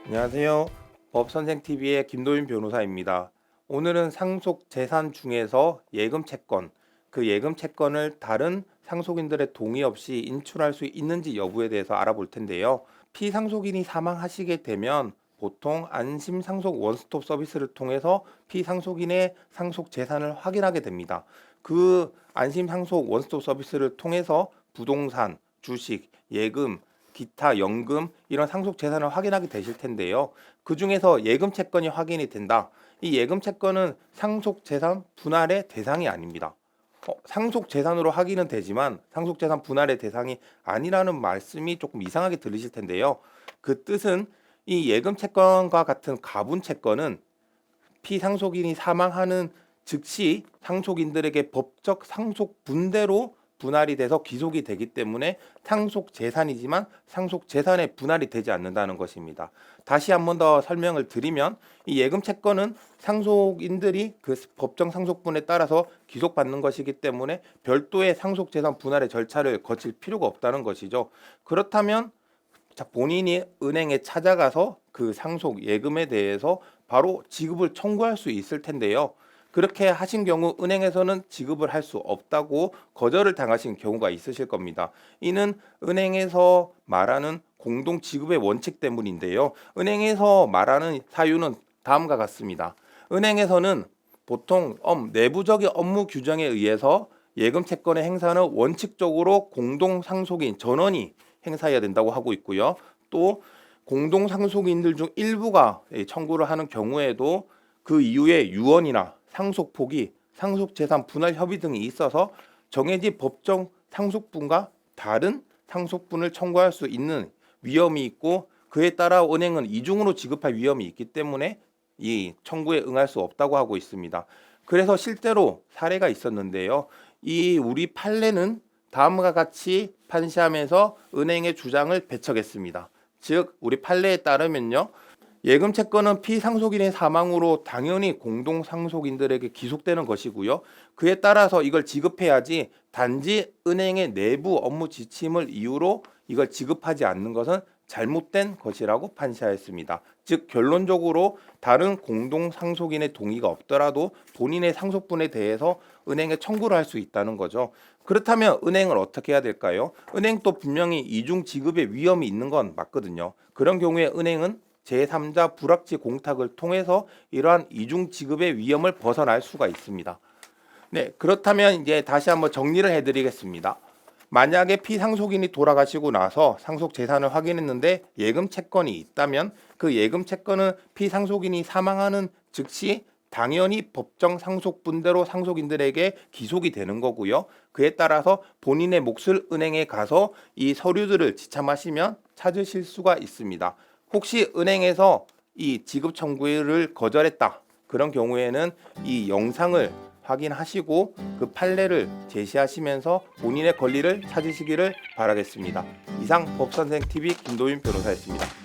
안녕하세요. 법선생TV의 김도윤 변호사입니다. 오늘은 상속 재산 중에서 예금 채권, 그 예금 채권을 다른 상속인들의 동의 없이 인출할 수 있는지 여부에 대해서 알아볼 텐데요. 피상속인이 사망하시게 되면 보통 안심 상속 원스톱 서비스를 통해서 피상속인의 상속 재산을 확인하게 됩니다. 그 안심 상속 원스톱 서비스를 통해서 부동산, 주식, 예금, 기타 연금 이런 상속 재산을 확인하게 되실 텐데요. 그 중에서 예금 채권이 확인이 된다. 이 예금 채권은 상속 재산 분할의 대상이 아닙니다. 상속 재산으로 확인은 되지만 상속 재산 분할의 대상이 아니라는 말씀이 조금 이상하게 들리실 텐데요. 그 뜻은 이 예금 채권과 같은 가분 채권은 피상속인이 사망하는 즉시 상속인들에게 법적 상속 분대로 분할이 돼서 귀속이 되기 때문에 상속 재산이지만 상속 재산의 분할이 되지 않는다는 것입니다. 다시 한 번 더 설명을 드리면 이 예금 채권은 상속인들이 그 법정 상속분에 따라서 귀속받는 것이기 때문에 별도의 상속 재산 분할의 절차를 거칠 필요가 없다는 것이죠. 그렇다면 본인이 은행에 찾아가서 그 상속 예금에 대해서 바로 지급을 청구할 수 있을 텐데요. 그렇게 하신 경우 은행에서는 지급을 할 수 없다고 거절을 당하신 경우가 있으실 겁니다. 이는 은행에서 말하는 공동 지급의 원칙 때문인데요. 은행에서 말하는 사유는 다음과 같습니다. 은행에서는 보통 내부적인 업무 규정에 의해서 예금 채권의 행사는 원칙적으로 공동 상속인 전원이 행사해야 된다고 하고 있고요. 또 공동 상속인들 중 일부가 청구를 하는 경우에도 그 이후에 유언이나 상속포기, 상속재산 분할 협의 등이 있어서 정해진 법정 상속분과 다른 상속분을 청구할 수 있는 위험이 있고 그에 따라 은행은 이중으로 지급할 위험이 있기 때문에 이 청구에 응할 수 없다고 하고 있습니다. 그래서 실제로 사례가 있었는데요. 이 우리 판례는 다음과 같이 판시하면서 은행의 주장을 배척했습니다. 즉 우리 판례에 따르면요. 예금 채권은 피상속인의 사망으로 당연히 공동 상속인들에게 기속되는 것이고요. 그에 따라서 이걸 지급해야지 단지 은행의 내부 업무 지침을 이유로 이걸 지급하지 않는 것은 잘못된 것이라고 판시하였습니다. 즉 결론적으로 다른 공동 상속인의 동의가 없더라도 본인의 상속분에 대해서 은행에 청구를 할 수 있다는 거죠. 그렇다면 은행은 어떻게 해야 될까요? 은행도 분명히 이중 지급의 위험이 있는 건 맞거든요. 그런 경우에 은행은 제3자 불확지 공탁을 통해서 이러한 이중 지급의 위험을 벗어날 수가 있습니다. 네, 그렇다면 이제 다시 한번 정리를 해드리겠습니다. 만약에 피상속인이 돌아가시고 나서 상속 재산을 확인했는데 예금 채권이 있다면 그 예금 채권은 피상속인이 사망하는 즉시 당연히 법정 상속분대로 상속인들에게 기속이 되는 거고요. 그에 따라서 본인의 몫을 은행에 가서 이 서류들을 지참하시면 찾으실 수가 있습니다. 혹시 은행에서 이 지급 청구를 거절했다. 그런 경우에는 이 영상을 확인하시고 그 판례를 제시하시면서 본인의 권리를 찾으시기를 바라겠습니다. 이상 법선생 TV 김도윤 변호사였습니다.